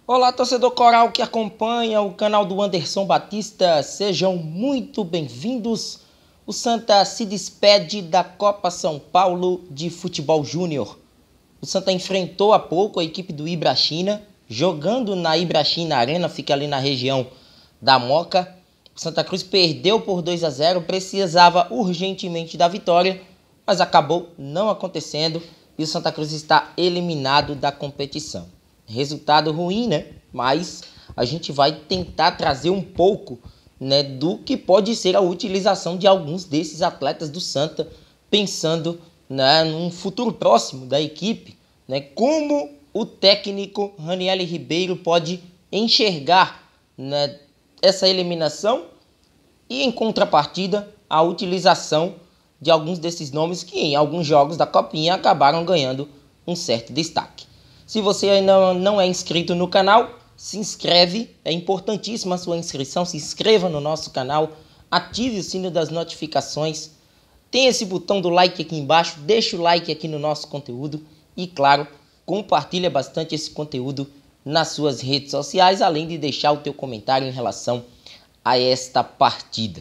Olá, torcedor coral que acompanha o canal do Anderson Batista, sejam muito bem-vindos. O Santa se despede da Copa São Paulo de Futebol Júnior. O Santa enfrentou há pouco a equipe do Ibrachina, jogando na Ibrachina Arena, fica ali na região da Moca. O Santa Cruz perdeu por 2-0, precisava urgentemente da vitória, mas acabou não acontecendo e o Santa Cruz está eliminado da competição. Resultado ruim, né? Mas a gente vai tentar trazer um pouco, né, do que pode ser a utilização de alguns desses atletas do Santa, pensando, né, num futuro próximo da equipe, né, como o técnico Ranieri Ribeiro pode enxergar, né, essa eliminação e, em contrapartida, a utilização de alguns desses nomes que em alguns jogos da Copinha acabaram ganhando um certo destaque. Se você ainda não é inscrito no canal, se inscreve, é importantíssima a sua inscrição, se inscreva no nosso canal, ative o sino das notificações, tem esse botão do like aqui embaixo, deixa o like aqui no nosso conteúdo e, claro, compartilha bastante esse conteúdo nas suas redes sociais, além de deixar o teu comentário em relação a esta partida.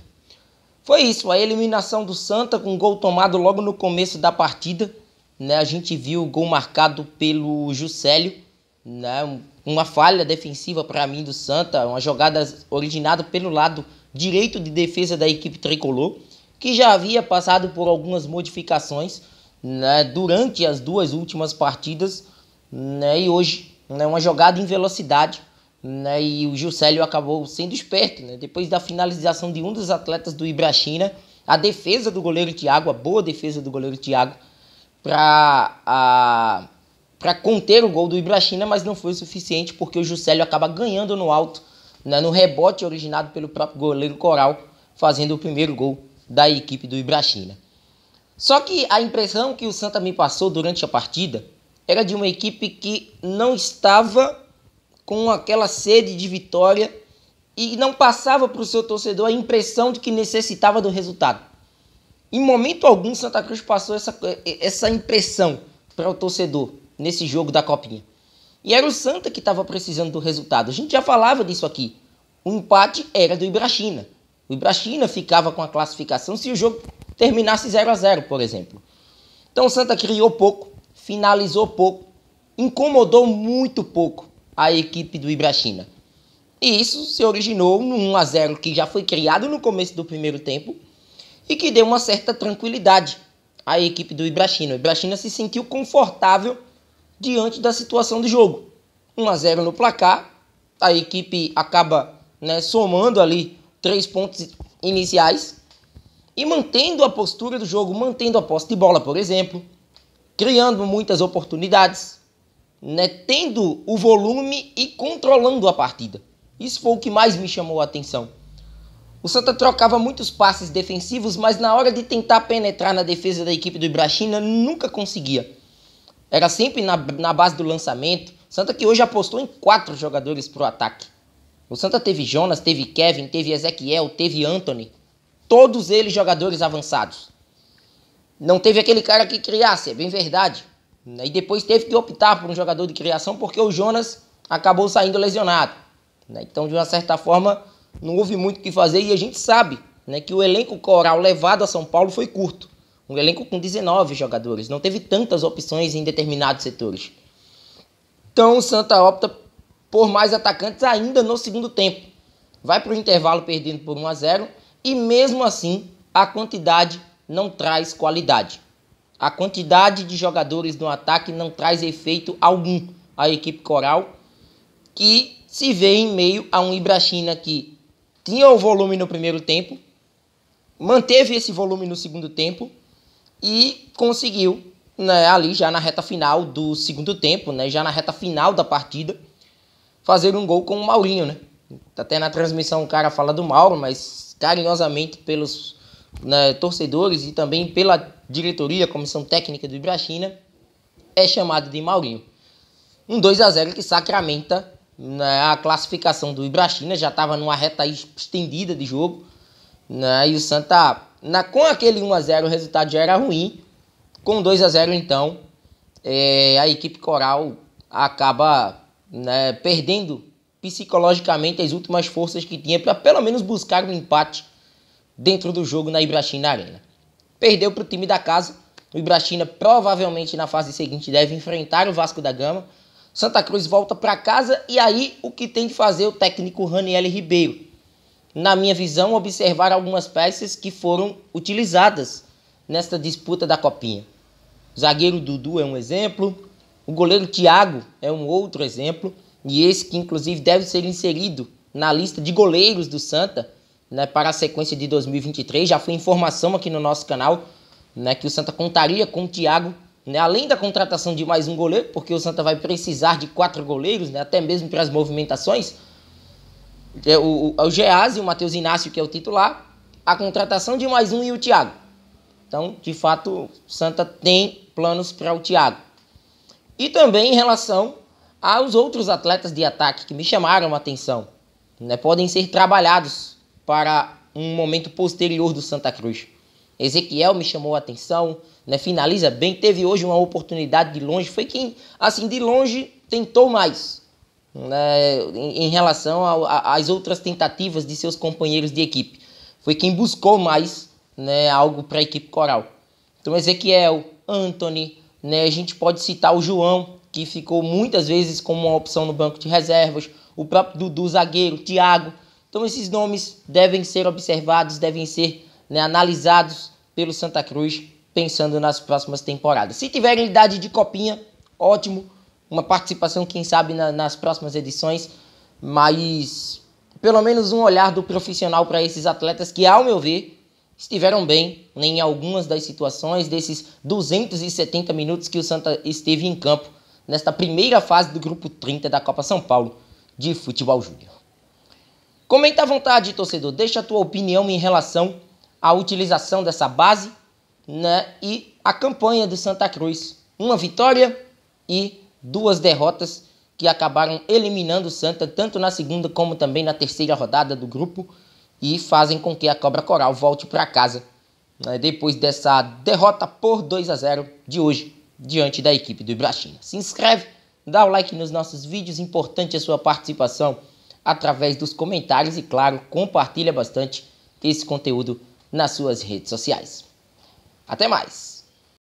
Foi isso, a eliminação do Santa com um gol tomado logo no começo da partida, né? A gente viu o gol marcado pelo Juscelio, né? Uma falha defensiva para mim do Santa, uma jogada originada pelo lado direito de defesa da equipe tricolor, que já havia passado por algumas modificações, né, durante as duas últimas partidas, né, e hoje, né, uma jogada em velocidade, né, e o Juscelio acabou sendo esperto, né, depois da finalização de um dos atletas do Ibrachina, a defesa do goleiro Thiago, a boa defesa do goleiro Thiago, para conter o gol do Ibrachina, mas não foi o suficiente porque o Juscelio acaba ganhando no alto, né, no rebote originado pelo próprio goleiro Coral, fazendo o primeiro gol da equipe do Ibrachina. Só que a impressão que o Santa me passou durante a partida era de uma equipe que não estava com aquela sede de vitória e não passava para o seu torcedor a impressão de que necessitava do resultado. Em momento algum, Santa Cruz passou essa impressão para o torcedor nesse jogo da Copinha. E era o Santa que estava precisando do resultado. A gente já falava disso aqui. O empate era do Ibrachina. O Ibrachina ficava com a classificação se o jogo terminasse 0-0, por exemplo. Então o Santa criou pouco, finalizou pouco, incomodou muito pouco a equipe do Ibrachina. E isso se originou no 1-0 que já foi criado no começo do primeiro tempo e que deu uma certa tranquilidade à equipe do Ibrachina. O Ibrachina se sentiu confortável diante da situação do jogo. 1-0 no placar, a equipe acaba, né, somando ali 3 pontos iniciais e mantendo a postura do jogo, mantendo a posse de bola, por exemplo, criando muitas oportunidades, né, tendo o volume e controlando a partida. Isso foi o que mais me chamou a atenção. O Santa trocava muitos passes defensivos, mas na hora de tentar penetrar na defesa da equipe do Ibrachina, nunca conseguia. Era sempre na base do lançamento. O Santa que hoje apostou em 4 jogadores para o ataque. O Santa teve Jonas, teve Kevin, teve Ezequiel, teve Anthony. Todos eles jogadores avançados. Não teve aquele cara que criasse, é bem verdade. E depois teve que optar por um jogador de criação porque o Jonas acabou saindo lesionado. Então, de uma certa forma, não houve muito o que fazer e a gente sabe, né, que o elenco coral levado a São Paulo foi curto. Um elenco com 19 jogadores, não teve tantas opções em determinados setores. Então o Santa opta por mais atacantes ainda no segundo tempo. Vai para o intervalo perdendo por 1-0 e mesmo assim a quantidade não traz qualidade. A quantidade de jogadores no ataque não traz efeito algum à equipe coral, que se vê em meio a um Ibrachina que tinha o volume no primeiro tempo, manteve esse volume no segundo tempo e conseguiu, né, ali já na reta final do segundo tempo, né, já na reta final da partida, fazer um gol com o Maurinho, né? Até na transmissão o cara fala do Mauro, mas carinhosamente pelos, né, torcedores e também pela diretoria, comissão técnica do Ibrachina, é chamado de Maurinho. Um 2-0 que sacramenta, né, a classificação do Ibrachina, já estava numa reta estendida de jogo, né, e o Santa, com aquele 1-0 o resultado já era ruim. Com 2-0 então, a equipe coral acaba né, perdendo psicologicamente as últimas forças que tinha para pelo menos buscar um empate dentro do jogo na Ibrachina Arena. Perdeu para o time da casa. O Ibrachina provavelmente na fase seguinte deve enfrentar o Vasco da Gama. Santa Cruz volta para casa e aí o que tem de fazer o técnico Raniel Ribeiro? Na minha visão, observar algumas peças que foram utilizadas nesta disputa da Copinha. O zagueiro Dudu é um exemplo, o goleiro Thiago é um outro exemplo, e esse que inclusive deve ser inserido na lista de goleiros do Santa, né, para a sequência de 2023. Já foi informação aqui no nosso canal, né, que o Santa contaria com o Thiago, né, além da contratação de mais um goleiro, porque o Santa vai precisar de 4 goleiros, né, até mesmo para as movimentações. O Geazi e o Matheus Inácio, que é o titular, a contratação de mais um e o Thiago. Então, de fato, o Santa tem planos para o Thiago. E também em relação aos outros atletas de ataque que me chamaram a atenção, né, podem ser trabalhados para um momento posterior do Santa Cruz. Ezequiel me chamou a atenção, né, finaliza bem, teve hoje uma oportunidade de longe, foi quem, assim, de longe tentou mais, né, em relação às outras tentativas de seus companheiros de equipe. Foi quem buscou mais, né, algo para a equipe coral. Então Ezequiel, Anthony, né, a gente pode citar o João, que ficou muitas vezes como uma opção no banco de reservas, o próprio Dudu, zagueiro, Thiago. Então esses nomes devem ser observados, devem ser, né, analisados pelo Santa Cruz, pensando nas próximas temporadas. Se tiverem idade de copinha, ótimo, uma participação, quem sabe, nas próximas edições, mas pelo menos um olhar do profissional para esses atletas que, ao meu ver, estiveram bem em algumas das situações desses 270 minutos que o Santa esteve em campo nesta primeira fase do Grupo 30 da Copa São Paulo de Futebol Júnior. Comenta à vontade, torcedor, deixa a tua opinião em relação à utilização dessa base, né, e a campanha do Santa Cruz. Uma vitória e 2 derrotas que acabaram eliminando o Santa, tanto na segunda como também na terceira rodada do grupo, e fazem com que a Cobra Coral volte para casa, né, depois dessa derrota por 2-0 de hoje, diante da equipe do Ibrachina. Se inscreve, dá o like nos nossos vídeos, importante a sua participação através dos comentários e, claro, compartilha bastante esse conteúdo nas suas redes sociais. Até mais!